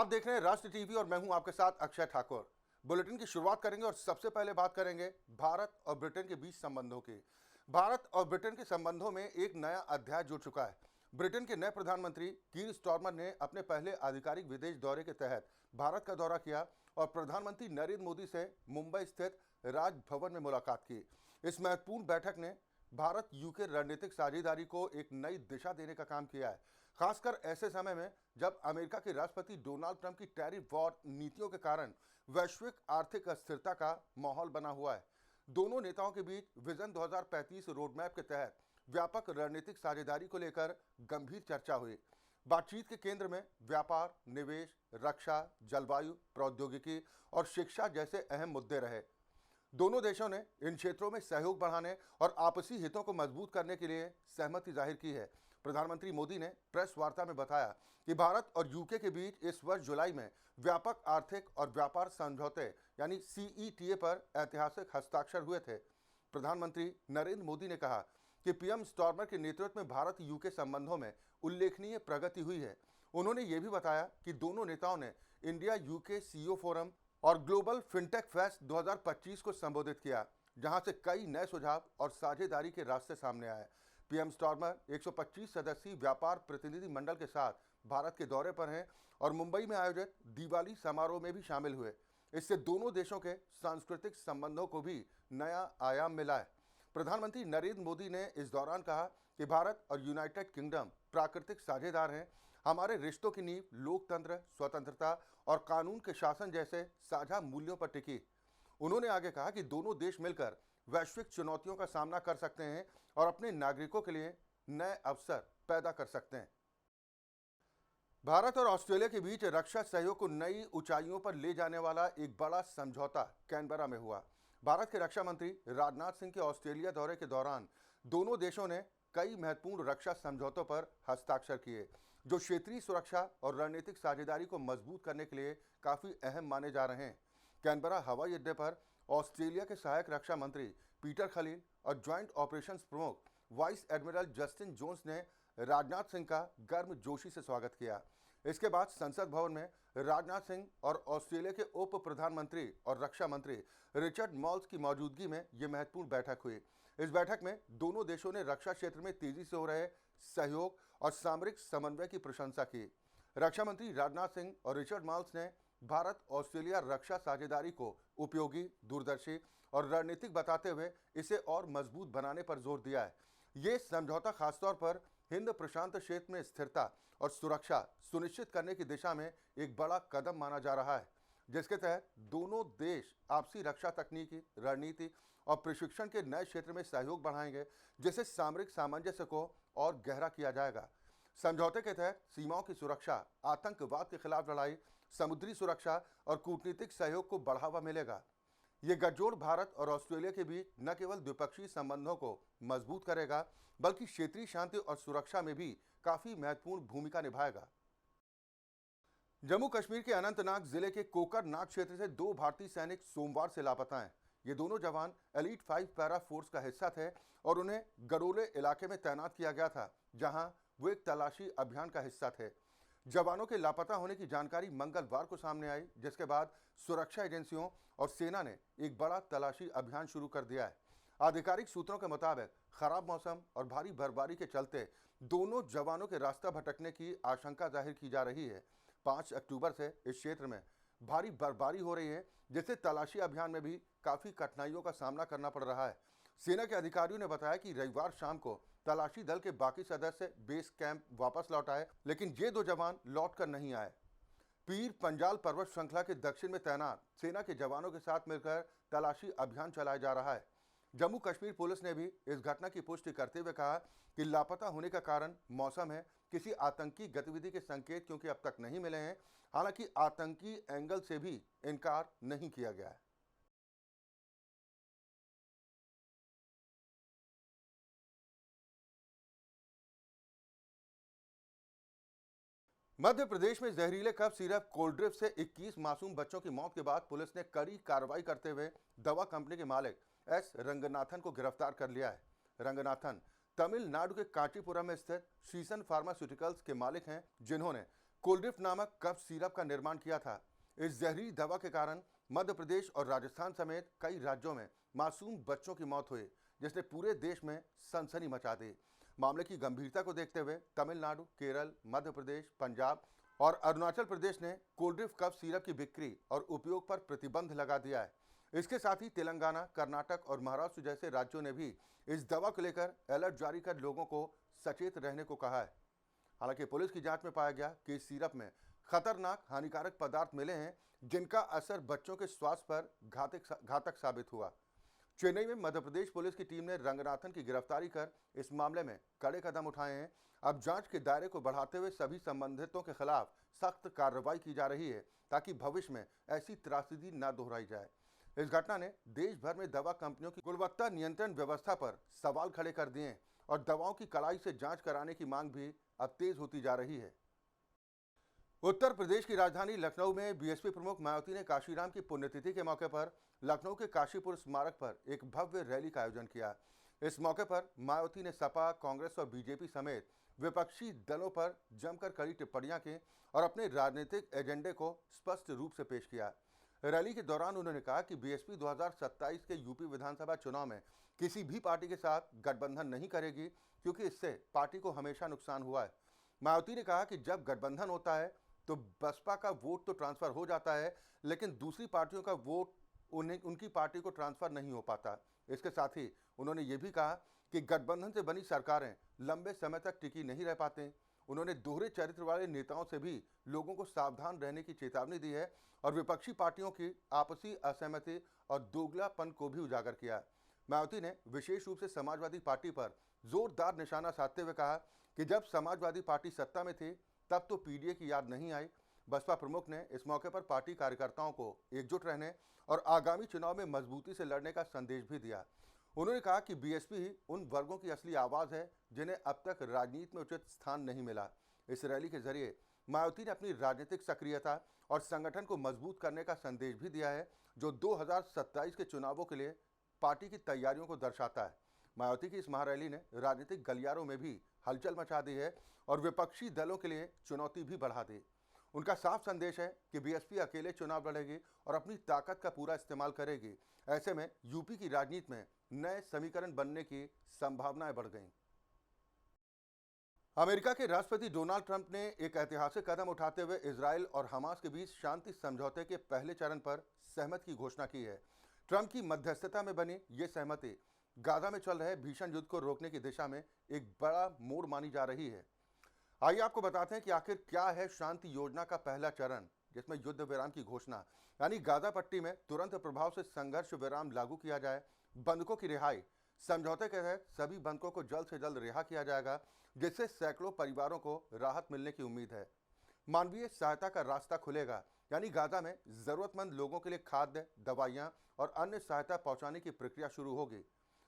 आप देख रहे हैं राष्ट्र टीवी और मैं हूं आपके साथ अक्षय ठाकुर। बुलेटिन की शुरुआत करेंगे और सबसे पहले बात करेंगे भारत और ब्रिटेन के बीच संबंधों की। भारत और ब्रिटेन के संबंधों में एक नया अध्याय जुड़ चुका है। ब्रिटेन के नए प्रधानमंत्री कीर स्टारमर ने अपने पहले आधिकारिक विदेश दौरे के तहत भारत का दौरा किया और प्रधानमंत्री नरेंद्र मोदी से मुंबई स्थित राजभवन में मुलाकात की। इस महत्वपूर्ण बैठक ने भारत यूके रणनीतिक साझेदारी को एक नई दिशा देने का काम किया है, खासकर ऐसे समय में जब अमेरिका के राष्ट्रपति डोनाल्ड ट्रंप की टैरिफ वॉर नीतियों के कारण वैश्विक आर्थिक अस्थिरता का माहौल बना हुआ है। दोनों नेताओं के बीच विजन 2035 रोडमैप के तहत व्यापक रणनीतिक साझेदारी को लेकर गंभीर चर्चा हुई। बातचीत के केंद्र में व्यापार, निवेश, रक्षा, जलवायु, प्रौद्योगिकी और शिक्षा जैसे अहम मुद्दे रहे। दोनों देशों ने इन क्षेत्रों में सहयोग बढ़ाने और आपसी हितों को मजबूत करने के लिए सहमति जाहिर की है। प्रधानमंत्री मोदी ने प्रेस वार्ता में बताया कि भारत और यूके के बीच इस वर्ष जुलाई में व्यापक आर्थिक और व्यापार समझौते यानी CETA पर ऐतिहासिक हस्ताक्षर हुए थे। प्रधानमंत्री नरेंद्र मोदी ने कहा कि पीएम स्टारमर के नेतृत्व में भारत यूके संबंधों में उल्लेखनीय प्रगति हुई है। उन्होंने ये भी बताया कि दोनों नेताओं ने इंडिया यूके CEO फोरम और ग्लोबल फिनटेक फेस्ट 2025 को संबोधित किया, जहां से कई नए सुझाव और साझेदारी के रास्ते सामने आए। पीएम स्टारमर 125 सदस्यीय व्यापार प्रतिनिधि मंडल के साथ भारत के दौरे पर हैं और मुंबई में आयोजित दिवाली समारोह में भी शामिल हुए। इससे दोनों देशों के सांस्कृतिक संबंधों को भी नया आयाम मिला है। प्रधानमंत्री नरेंद्र मोदी ने इस दौरान कहा कि भारत और यूनाइटेड किंगडम प्राकृतिक साझेदार हैं। हमारे रिश्तों की नींव लोकतंत्र, स्वतंत्रता और कानून के शासन जैसे साझा मूल्यों पर टिकी। उन्होंने आगे कहा कि दोनों देश मिलकर वैश्विक चुनौतियों का सामना कर सकते हैं और अपने नागरिकों के लिए नए अवसर पैदा कर सकते हैं। भारत और ऑस्ट्रेलिया के बीच रक्षा सहयोग को नई ऊंचाइयों पर ले जाने वाला एक बड़ा समझौता कैनबरा में हुआ। भारत के रक्षा मंत्री राजनाथ सिंह के ऑस्ट्रेलिया दौरे के दौरान दोनों देशों ने कई महत्वपूर्ण रक्षा समझौतों पर हस्ताक्षर किए, जो क्षेत्रीय सुरक्षा और रणनीतिक साझेदारी को मजबूत करने के लिए काफ़ी अहम माने जा रहे हैं। कैनबरा हवाई अड्डे पर ऑस्ट्रेलिया के सहायक रक्षा मंत्री पीटर खलील और ज्वाइंट ऑपरेशंस प्रमुख वाइस एडमिरल जस्टिन जोन्स ने राजनाथ सिंह का गर्मजोशी से स्वागत किया। इसके बाद संसद भवन में राजनाथ सिंह और ऑस्ट्रेलिया के उप प्रधानमंत्री और रक्षा मंत्री रिचर्ड माल्स की मौजूदगी में यह महत्वपूर्ण बैठक हुई। इस बैठक में दोनों देशों ने रक्षा क्षेत्र में तेजी से हो रहे सहयोग और सामरिक समन्वय की प्रशंसा की। रक्षा मंत्री राजनाथ सिंह और रिचर्ड माल्स ने भारत ऑस्ट्रेलिया रक्षा साझेदारी को उपयोगी, दूरदर्शी और रणनीतिक बताते हुए इसे और मजबूत बनाने पर जोर दिया है। ये समझौता खासतौर पर हिंद प्रशांत क्षेत्र में स्थिरता और सुरक्षा सुनिश्चित करने की दिशा में एक बड़ा कदम माना जा रहा है, जिसके तहत दोनों देश आपसी रक्षा तकनीकी, रणनीति और प्रशिक्षण के नए क्षेत्र में सहयोग बढ़ाएंगे, जिससे सामरिक सामंजस्य को और गहरा किया जाएगा। समझौते के तहत सीमाओं की सुरक्षा, आतंकवाद के खिलाफ लड़ाई, समुद्री सुरक्षा और कूटनीतिक सहयोग को बढ़ावा मिलेगा। ये गठजोड़ भारत और ऑस्ट्रेलिया के बीच न केवल द्विपक्षीय संबंधों को मजबूत करेगा, बल्कि क्षेत्रीय शांति और सुरक्षा में भी काफी महत्वपूर्ण भूमिका निभाएगा। जम्मू कश्मीर के अनंतनाग जिले के कोकरनाग क्षेत्र से 2 भारतीय सैनिक सोमवार से लापता हैं। ये दोनों जवान एलीट 5 पैरा फोर्स का हिस्सा थे और उन्हें गडोले इलाके में तैनात किया गया था, जहां वो एक तलाशी अभियान का हिस्सा थे। जवानों के लापता होने की जानकारी मंगलवार को सामने आई, जिसके बाद सुरक्षा एजेंसियों और सेना ने एक बड़ा तलाशी अभियान शुरू कर दिया है। आधिकारिक सूत्रों के मुताबिक खराब मौसम और भारी बर्फबारी के चलते दोनों जवानों के रास्ता भटकने की आशंका जाहिर की जा रही है। 5 अक्टूबर से इस क्षेत्र में भारी बर्फबारी हो रही है, जिससे तलाशी अभियान में भी काफ़ी कठिनाइयों का सामना करना पड़ रहा है। सेना के अधिकारियों ने बताया कि रविवार शाम को तलाशी दल के बाकी सदस्य बेस कैंप वापस लौट आए, लेकिन ये 2 जवान लौट कर नहीं आए। पीर पंजाल पर्वत श्रृंखला के दक्षिण में तैनात सेना के जवानों के साथ मिलकर तलाशी अभियान चलाया जा रहा है। जम्मू कश्मीर पुलिस ने भी इस घटना की पुष्टि करते हुए कहा कि लापता होने का कारण मौसम है, किसी आतंकी गतिविधि के संकेत क्योंकि अब तक नहीं मिले हैं। हालांकि आतंकी एंगल से भी इनकार नहीं किया गया है। मध्य प्रदेश में जहरीले कफ सिरप कोल्ड ड्रिप से 21 मासूम बच्चों की मौत के बाद पुलिस ने कड़ी कार्रवाई करते हुए दवा कंपनी के मालिक एस रंगनाथन को गिरफ्तार कर लिया है। रंगनाथन तमिलनाडु के कांचीपुरम में स्थित शीसन फार्मास्यूटिकल्स के मालिक हैं, जिन्होंने कोल्ड्रिफ्ट नामक कफ सिरप का निर्माण किया था। इस जहरीली दवा के कारण मध्य प्रदेश और राजस्थान समेत कई राज्यों में मासूम बच्चों की मौत हुई, जिसने पूरे देश में सनसनी मचा दी। मामले की गंभीरता को देखते हुए तमिलनाडु, केरल, मध्य प्रदेश, पंजाब और अरुणाचल प्रदेश ने कोल्ड्रिफ्ट कफ सिरप की बिक्री और उपयोग पर प्रतिबंध लगा दिया है। इसके साथ ही तेलंगाना, कर्नाटक और महाराष्ट्र जैसे राज्यों ने भी इस दवा को लेकर अलर्ट जारी कर लोगों को सचेत रहने को कहा है। हालांकि पुलिस की जांच में पाया गया कि इस सिरप में खतरनाक हानिकारक पदार्थ मिले हैं, जिनका असर बच्चों के स्वास्थ्य पर घातक साबित हुआ। चेन्नई में मध्य प्रदेश पुलिस की टीम ने रंगनाथन की गिरफ्तारी कर इस मामले में कड़े कदम उठाए हैं। अब जांच के दायरे को बढ़ाते हुए सभी संबंधितों के खिलाफ सख्त कार्रवाई की जा रही है, ताकि भविष्य में ऐसी त्रासदी न दोहराई जाए। इस घटना ने देश भर में दवा कंपनियों की गुणवत्ता नियंत्रण व्यवस्था पर सवाल खड़े कर दिए हैं और दवाओं की कड़ाई से जांच कराने की मांग भी अब तेज होती जा रही है। उत्तर प्रदेश की राजधानी लखनऊ में बीएसपी प्रमुख मायावती ने काशीराम की पुण्यतिथि के मौके पर लखनऊ के काशीपुर स्मारक पर एक भव्य रैली का आयोजन किया। इस मौके पर मायावती ने सपा, कांग्रेस और बीजेपी समेत विपक्षी दलों पर जमकर कड़ी टिप्पणियां की और अपने राजनीतिक एजेंडे को स्पष्ट रूप से पेश किया। रैली के दौरान उन्होंने कहा कि बीएसपी 2027 के यूपी विधानसभा चुनाव में किसी भी पार्टी के साथ गठबंधन नहीं करेगी, क्योंकि इससे पार्टी को हमेशा नुकसान हुआ है। मायावती ने कहा कि जब गठबंधन होता है तो बसपा का वोट तो ट्रांसफर हो जाता है, लेकिन दूसरी पार्टियों का वोट उनकी पार्टी को ट्रांसफर नहीं हो पाता। इसके साथ ही उन्होंने ये भी कहा कि गठबंधन से बनी सरकारें लंबे समय तक टिकी नहीं रह पाते। उन्होंने दोहरे चरित्र वाले नेताओं से भी लोगों को सावधान रहने की चेतावनी दी है और विपक्षी पार्टियों की आपसी असहमति और दोगलापन को भी उजागर किया। मायावती ने विशेष रूप से समाजवादी पार्टी पर जोरदार निशाना साधते हुए कहा कि जब समाजवादी पार्टी सत्ता में थी तब तो पीडीए की याद नहीं आई। बसपा प्रमुख ने इस मौके पर पार्टी कार्यकर्ताओं को एकजुट रहने और आगामी चुनाव में मजबूती से लड़ने का संदेश भी दिया। उन्होंने कहा कि बीएसपी ही उन वर्गों की असली आवाज़ है जिन्हें अब तक राजनीति में उचित स्थान नहीं मिला। इस रैली के जरिए मायावती ने अपनी राजनीतिक सक्रियता और संगठन को मजबूत करने का संदेश भी दिया है, जो 2027 के चुनावों के लिए पार्टी की तैयारियों को दर्शाता है। मायावती की इस महारैली ने राजनीतिक गलियारों में भी हलचल मचा दी है और विपक्षी दलों के लिए चुनौती भी बढ़ा दी। उनका साफ संदेश है कि बीएसपी अकेले चुनाव लड़ेगी और अपनी ताकत का पूरा इस्तेमाल करेगी। ऐसे में यूपी की राजनीति में नए समीकरण बनने की संभावनाएं बढ़ गईं। अमेरिका के राष्ट्रपति डोनाल्ड ट्रंप ने एक ऐतिहासिक कदम उठाते हुए इजराइल और हमास के बीच शांति समझौते के पहले चरण पर सहमति की घोषणा की है। ट्रंप की मध्यस्थता में बनी ये सहमति गाजा में चल रहे भीषण युद्ध को रोकने की दिशा में एक बड़ा मोड़ मानी जा रही है। आइए आपको बताते हैं कि आखिर क्या है शांति योजना का पहला चरण, जिसमें युद्ध विराम की घोषणा, यानी गाजा पट्टी में तुरंत प्रभाव से संघर्ष विराम लागू किया जाए, बंधकों की रिहाई। समझौते के तहत सभी बंधकों को जल्द से जल्द रिहा किया जाएगा, जिससे सैकड़ों परिवारों को राहत मिलने की उम्मीद है। मानवीय सहायता का रास्ता खुलेगा, यानी गाजा में जरूरतमंद लोगों के लिए खाद्य, दवाइयां और अन्य सहायता पहुंचाने की प्रक्रिया शुरू होगी।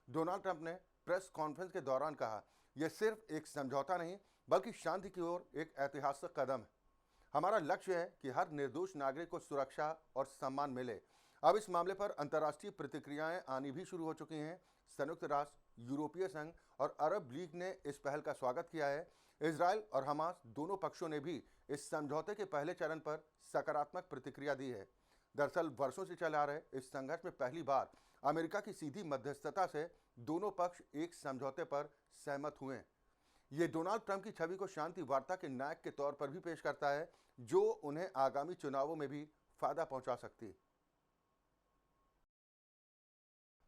डोनाल्ड ट्रंप ने प्रेस कॉन्फ्रेंस के दौरान कहा, यह सिर्फ एक समझौता नहीं बल्कि शांति की ओर एक ऐतिहासिक कदम है। हमारा लक्ष्य है कि हर निर्दोष नागरिक को सुरक्षा और सम्मान मिले। अब इस मामले पर अंतर्राष्ट्रीय प्रतिक्रियाएं आनी भी शुरू हो चुकी हैं। संयुक्त राष्ट्र, यूरोपीय संघ और अरब लीग ने इस पहल का स्वागत किया है। इजराइल और हमास दोनों पक्षों ने भी इस समझौते के पहले चरण पर सकारात्मक प्रतिक्रिया दी है। दरअसल वर्षों से चले आ रहे इस संघर्ष में पहली बार अमेरिका की सीधी मध्यस्थता से दोनों पक्ष एक समझौते पर सहमत हुए। ये डोनाल्ड ट्रंप की छवि को शांति वार्ता के नायक के तौर पर भी पेश करता है, जो उन्हें आगामी चुनावों में भी फायदा पहुंचा सकती है।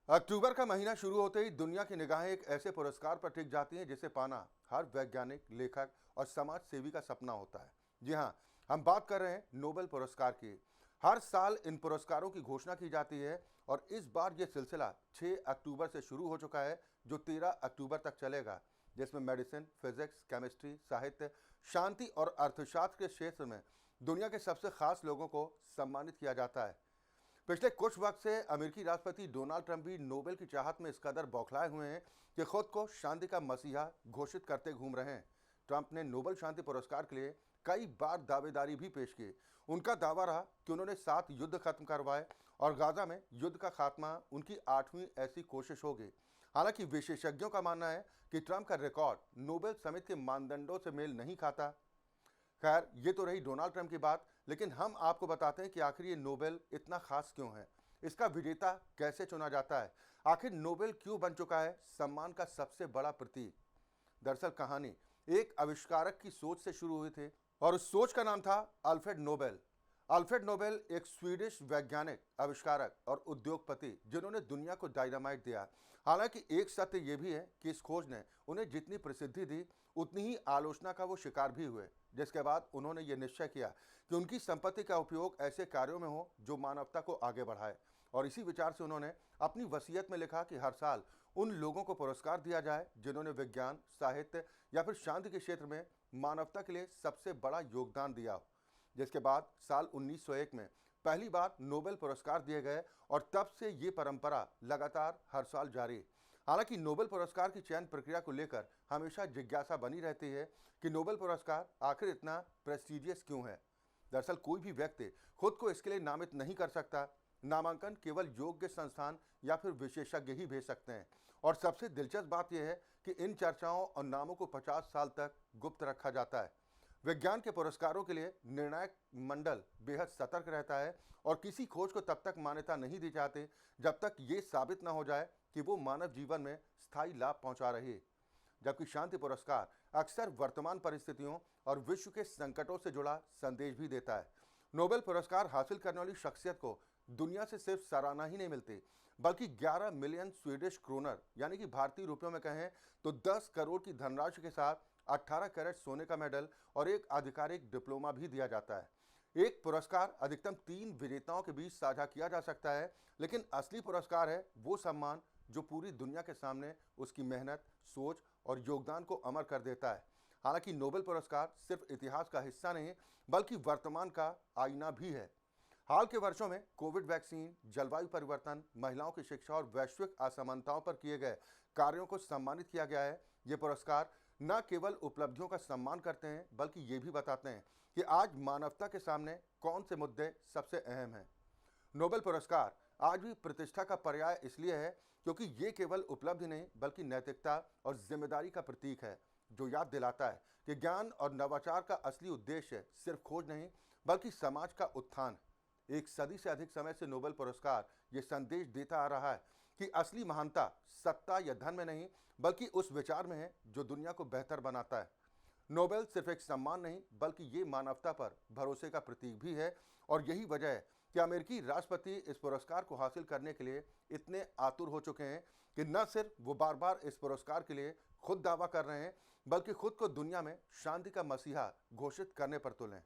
अक्टूबर का महीना शुरू होते ही दुनिया की निगाहें एक ऐसे पुरस्कार पर टिक जाती हैं जिसे पाना हर वैज्ञानिक, लेखक और समाज सेवी का सपना होता है। जी हाँ, हम बात कर रहे हैं नोबेल पुरस्कार की। हर साल इन पुरस्कारों की घोषणा की जाती है और इस बार ये सिलसिला 6 अक्टूबर से शुरू हो चुका है, जो 13 अक्टूबर तक चलेगा, जिसमें मेडिसिन, फिजिक्स, केमिस्ट्री, साहित्य, शांति और अर्थशास्त्र के क्षेत्र में दुनिया के सबसे खास लोगों को सम्मानित किया जाता है। पिछले कुछ वक्त से अमेरिकी राष्ट्रपति डोनाल्ड ट्रंप भी नोबेल की चाहत में इस कदर बौखलाए हुए हैं कि खुद को शांति का मसीहा घोषित करते घूम रहे हैं। ट्रंप ने नोबेल शांति पुरस्कार के लिए कई बार दावेदारी भी पेश की। उनका दावा रहा कि उन्होंने 7 युद्ध खत्म करवाए और गाजा में युद्ध का खात्मा उनकी 8वीं ऐसी कोशिश होगी। हालांकि विशेषज्ञों का मानना है कि ट्रंप का रिकॉर्ड नोबेल समिति के मानदंडों से मेल नहीं खाता। खैर, ये तो रही डोनाल्ड ट्रंप की बात, लेकिन हम आपको बताते हैं कि आखिर ये नोबेल इतना खास क्यों है, इसका विजेता कैसे चुना जाता है, आखिर नोबेल क्यों बन चुका है सम्मान का सबसे बड़ा प्रतीक। दरअसल कहानी एक आविष्कारक की सोच से शुरू हुई थी और उस सोच का नाम था अल्फ्रेड नोबेल। अल्फ्रेड नोबेल एक स्वीडिश वैज्ञानिक, आविष्कारक और उद्योगपति जिन्होंने दुनिया को डायनामाइट दिया। हालांकि एक सत्य यह भी है कि इस खोज ने उन्हें जितनी प्रसिद्धि दी, उतनी ही आलोचना का वो शिकार भी हुए, जिसके बाद उन्होंने ये निश्चय किया कि उनकी संपत्ति का उपयोग ऐसे कार्यों में हो जो मानवता को आगे बढ़ाए। और इसी विचार से उन्होंने अपनी वसीयत में लिखा कि हर साल उन लोगों को पुरस्कार दिया जाए जिन्होंने विज्ञान, साहित्य या फिर शांति के क्षेत्र में मानवता के लिए सबसे बड़ा योगदान दिया हो। जिसके बाद साल 1901 में पहली बार नोबेल पुरस्कार दिए गए और तब से ये परंपरा लगातार हर साल जारी। हालांकि नोबेल पुरस्कार की चयन प्रक्रिया को लेकर हमेशा जिज्ञासा बनी रहती है कि नोबेल पुरस्कार आखिर इतना प्रेस्टिजियस क्यों है। दरअसल कोई भी व्यक्ति खुद को इसके लिए नामित नहीं कर सकता। नामांकन केवल योग्य संस्थान या फिर विशेषज्ञ ही भेज सकते हैं। और सबसे दिलचस्प बात यह है कि इन चर्चाओं और नामों को 50 साल तक गुप्त रखा जाता है। विज्ञान के पुरस्कारों के लिए निर्णायक मंडल बेहद सतर्क रहता है और किसी खोज को तब तक मान्यता नहीं दी जाती जब तक ये साबित न हो जाए कि वो मानव जीवन में स्थायी लाभ पहुंचा रही है। जबकि शांति पुरस्कार अक्सर वर्तमान परिस्थितियों और विश्व के संकटों से जुड़ा संदेश भी देता है। नोबेल पुरस्कार हासिल करने वाली शख्सियत को दुनिया से सिर्फ सराहना ही नहीं मिलती, बल्कि 11 मिलियन स्वीडिश क्रोनर यानी कि भारतीय रुपयों में कहें तो 10 करोड़ की धनराशि के साथ 18 कैरेट सोने का मेडल और एक आधिकारिक डिप्लोमा भी दिया जाता है। एक पुरस्कार अधिकतम 3 विजेताओं के बीच साझा किया जा सकता है, लेकिन असली पुरस्कार है वो सम्मान जो पूरी दुनिया के सामने उसकी मेहनत, सोच और योगदान को अमर कर देता है। हालांकि नोबेल पुरस्कार सिर्फ इतिहास का हिस्सा नहीं, बल्कि वर्तमान का आईना भी है। हाल के वर्षों में कोविड वैक्सीन, जलवायु परिवर्तन, महिलाओं की शिक्षा और वैश्विक असमानताओं पर किए गए कार्यों को सम्मानित किया गया है। ये पुरस्कार न केवल उपलब्धियों का सम्मान करते हैं, बल्कि ये भी बताते हैं कि आज मानवता के सामने कौन से मुद्दे सबसे अहम हैं। नोबेल पुरस्कार आज भी प्रतिष्ठा का पर्याय इसलिए है क्योंकि ये केवल उपलब्धि नहीं, बल्कि नैतिकता और जिम्मेदारी का प्रतीक है, जो याद दिलाता है कि ज्ञान और नवाचार का असली उद्देश्य सिर्फ खोज नहीं, बल्कि समाज का उत्थान। एक सदी से अधिक समय से नोबेल पुरस्कार ये संदेश देता आ रहा है कि असली महानता सत्ता या धन में नहीं, बल्कि उस विचार में है जो दुनिया को बेहतर बनाता है। नोबेल सिर्फ एक सम्मान नहीं, बल्कि ये मानवता पर भरोसे का प्रतीक भी है। और यही वजह है कि अमेरिकी राष्ट्रपति इस पुरस्कार को हासिल करने के लिए इतने आतुर हो चुके हैं कि न सिर्फ वो बार बार इस पुरस्कार के लिए खुद दावा कर रहे हैं, बल्कि खुद को दुनिया में शांति का मसीहा घोषित करने पर तुले।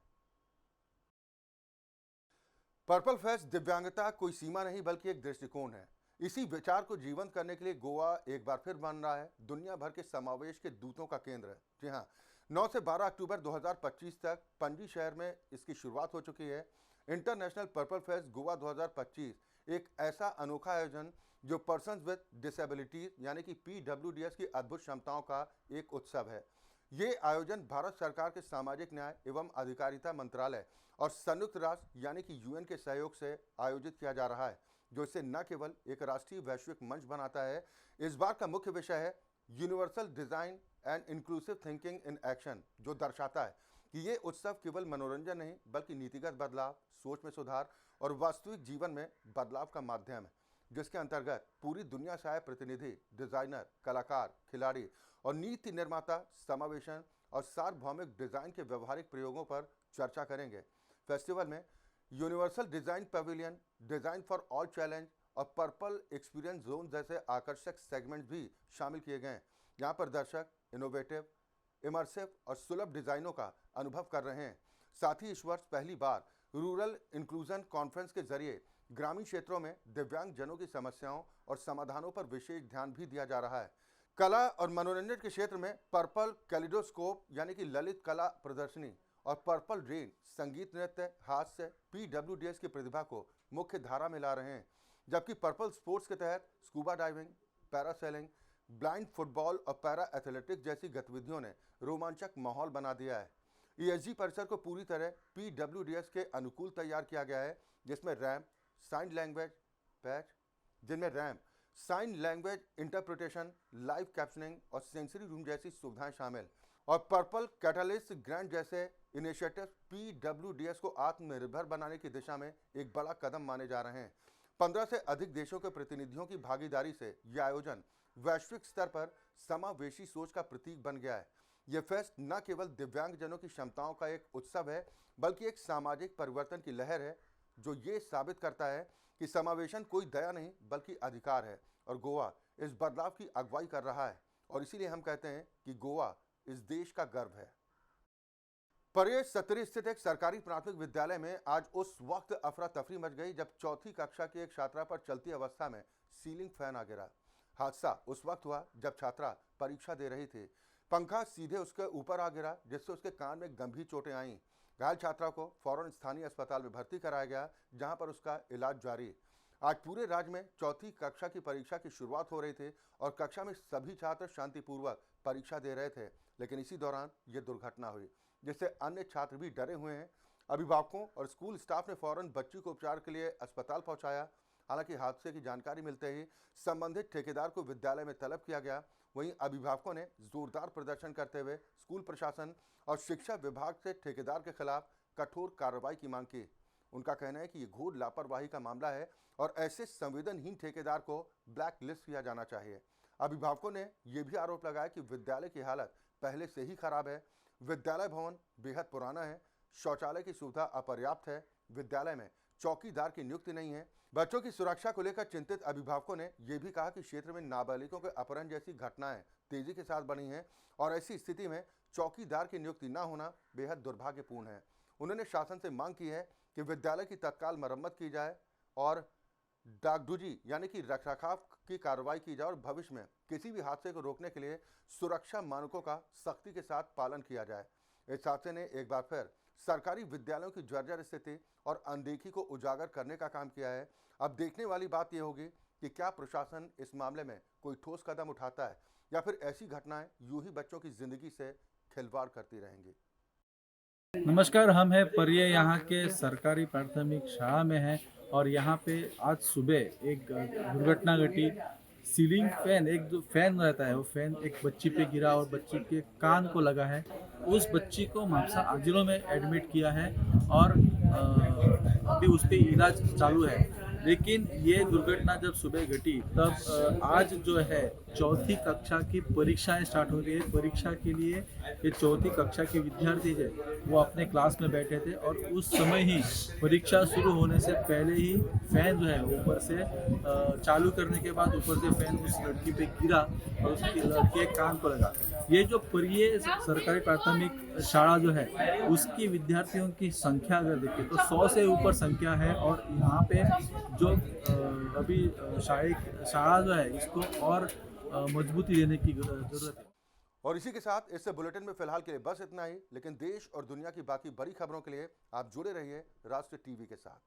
पर्पल फेस्ट दिव्यांगता कोई सीमा नहीं, बल्कि एक दृष्टिकोण है। इसी विचार को जीवंत करने के लिए गोवा एक बार फिर बन रहा है दुनिया भर के समावेश के दूतों का केंद्र। जी हाँ, 9 से 12 अक्टूबर 2025 तक पणजी शहर में इसकी शुरुआत हो चुकी है। इंटरनेशनल पर्पल फेस्ट गोवा 2025 एक ऐसा अनोखा आयोजन जो पर्सन्स विद डिसेबिलिटीज यानी कि PWDS की अद्भुत क्षमताओं का एक उत्सव है। ये आयोजन भारत सरकार के सामाजिक न्याय एवं अधिकारिता मंत्रालय और संयुक्त राष्ट्र यानी कि UN के सहयोग से आयोजित किया जा रहा है, जो इसे न केवल एक राष्ट्रीय वैश्विक मंच बनाता है। इस बार का मुख्य विषय है universal design and inclusive thinking in action, जो दर्शाता है कि ये उत्सव केवल मनोरंजन नहीं, बल्कि नीतिगत बदलाव, सोच में सुधार और वास्तविक जीवन में बदलाव का माध्यम है, जिसके अंतर्गत पूरी दुनिया से आए प्रतिनिधि, डिजाइनर, कलाकार, खिलाड़ी और नीति निर्माता समावेशन और सार्वभौमिक डिजाइन के व्यवहारिक प्रयोगों पर चर्चा करेंगे। फेस्टिवल में universal design pavilion, design for all challenge और पर्पल एक्सपीरियंस जोन जैसे आकर्षक सेगमेंट भी शामिल किए गए हैं। यहाँ पर दर्शक इनोवेटिव, इमर्सिव और सुलभ डिजाइनों का अनुभव कर रहे हैं। साथ ही इस वर्ष पहली बार रूरल इंक्लूजन कॉन्फ्रेंस के जरिए ग्रामीण क्षेत्रों में दिव्यांग जनों की समस्याओं और समाधानों पर विशेष ध्यान भी दिया जा रहा है। कला और मनोरंजन के क्षेत्र में पर्पल कैलिडोस्कोप यानी कि ललित कला प्रदर्शनी और पर्पल रेन संगीत, नृत्य, हास्य PWDS की प्रतिभा को मुख्य धारा में ला रहे हैं। जबकि पर्पल स्पोर्ट्स के तहत scuba diving, parasailing, blind football और पैरा एथलेटिक्स जैसी गतिविधियों ने रोमांचक माहौल बना दिया है। ESG परिसर को पूरी तरह PWDS के अनुकूल तैयार किया गया है, जिसमें ramp, sign language patch, sign language interpretation, live captioning और सेंसरी रूम जैसी सुविधाएं शामिल। और पर्पल कैटलिस्ट ग्रांट जैसे इनिशिएटिव PWDS को आत्मनिर्भर बनाने की दिशा में एक बड़ा कदम माने जा रहे हैं। 15 से अधिक देशों के प्रतिनिधियों की भागीदारी से यह आयोजन वैश्विक स्तर पर समावेशी सोच का प्रतीक बन गया है। यह फेस्ट न केवल दिव्यांगजनों की क्षमताओं का एक उत्सव है, बल्कि एक सामाजिक परिवर्तन की लहर है, जो ये साबित करता है कि समावेशन कोई दया नहीं बल्कि अधिकार है। और गोवा इस बदलाव की अगुवाई कर रहा है, और इसीलिए हम कहते हैं कि गोवा इस देश का गर्व है। परेश सत्तरी स्थित एक सरकारी प्राथमिक विद्यालय में आज उस वक्त अफरा तफरी मच गई जब चौथी कक्षा की एक छात्रा पर चलती अवस्था में सीलिंग फैन आ गिरा। हादसा उस वक्त हुआ जब छात्रा परीक्षा दे रही थी। पंखा सीधे उसके ऊपर आ गिरा, जिससे उसके कान में गंभीर चोटें आईं। घायल छात्रा को फौरन स्थानीय अस्पताल में भर्ती कराया गया, जहां पर उसका इलाज जारी। आज पूरे राज्य में चौथी कक्षा की परीक्षा की शुरुआत हो रही थी और कक्षा में सभी छात्र शांतिपूर्वक परीक्षा दे रहे थे, लेकिन इसी दौरान ये दुर्घटना हुई, जिससे अन्य छात्र भी डरे हुए हैं। अभिभावकों और स्कूल स्टाफ ने फौरन बच्ची को उपचार के लिए अस्पताल पहुंचाया। हालांकि हादसे की जानकारी मिलते ही संबंधित ठेकेदार को विद्यालय में तलब किया गया। वहीं अभिभावकों ने जोरदार प्रदर्शन करते हुए स्कूल प्रशासन और शिक्षा विभाग से ठेकेदार के खिलाफ कठोर कार्रवाई की मांग की। उनका कहना है कि ये घोर लापरवाही का मामला है और ऐसे संवेदनहीन ठेकेदार को ब्लैक लिस्ट किया जाना चाहिए। अभिभावकों ने यह भी आरोप लगाया कि विद्यालय की हालत पहले से ही खराब है। विद्यालय भवन बेहद पुराना है, शौचालय की सुविधा अपर्याप्त है, विद्यालय में चौकीदार की नियुक्ति नहीं है। बच्चों की सुरक्षा को लेकर चिंतित अभिभावकों ने यह भी कहा कि क्षेत्र में नाबालिगों के अपहरण जैसी घटनाएं तेजी के साथ बढ़ी हैं और ऐसी स्थिति में चौकीदार की नियुक्ति न होना बेहद दुर्भाग्यपूर्ण है। उन्होंने शासन से मांग की है कि विद्यालय की तत्काल मरम्मत की जाए और डागडुजी यानी कि रखरखाव की कार्रवाई की जाए और भविष्य में किसी भी हादसे को रोकने के लिए सुरक्षा मानकों का सख्ती के साथ पालन किया जाए। इस हादसे ने एक बार फिर सरकारी विद्यालयों की जर्जर स्थिति और अनदेखी को उजागर करने का काम किया है। अब देखने वाली बात यह होगी कि क्या प्रशासन इस मामले में कोई ठोस कदम उठाता है या फिर ऐसी घटनाएं यूं ही बच्चों की जिंदगी से खिलवाड़ करती रहेंगी। नमस्कार, हम हैं परिये यहाँ के सरकारी प्राथमिक शाला में हैं और यहाँ पे आज सुबह एक दुर्घटना घटी। सीलिंग फैन, एक जो फैन रहता है वो फैन एक बच्ची पे गिरा और बच्ची के कान को लगा है। उस बच्ची को मापसा आजिलो में एडमिट किया है और अभी उस पर इलाज चालू है। लेकिन ये दुर्घटना जब सुबह घटी तब आज जो है चौथी कक्षा की परीक्षाएं स्टार्ट हो गई है। परीक्षा के लिए ये चौथी कक्षा के विद्यार्थी थे, वो अपने क्लास में बैठे थे और उस समय ही परीक्षा शुरू होने से पहले ही फैन जो है ऊपर से चालू करने के बाद ऊपर से फैन उस लड़की पे गिरा और उसकी लड़की के कान को लगा। ये जो परिये सरकारी प्राथमिक शाला जो है उसकी विद्यार्थियों की संख्या अगर देखें तो 100 से ऊपर संख्या है और यहाँ पे जो अभी शाला जो है इसको और मजबूती देने की जरूरत है। और इसी के साथ इस बुलेटिन में फिलहाल के लिए बस इतना ही, लेकिन देश और दुनिया की बाकी बड़ी खबरों के लिए आप जुड़े रहिए राष्ट्र टीवी के साथ।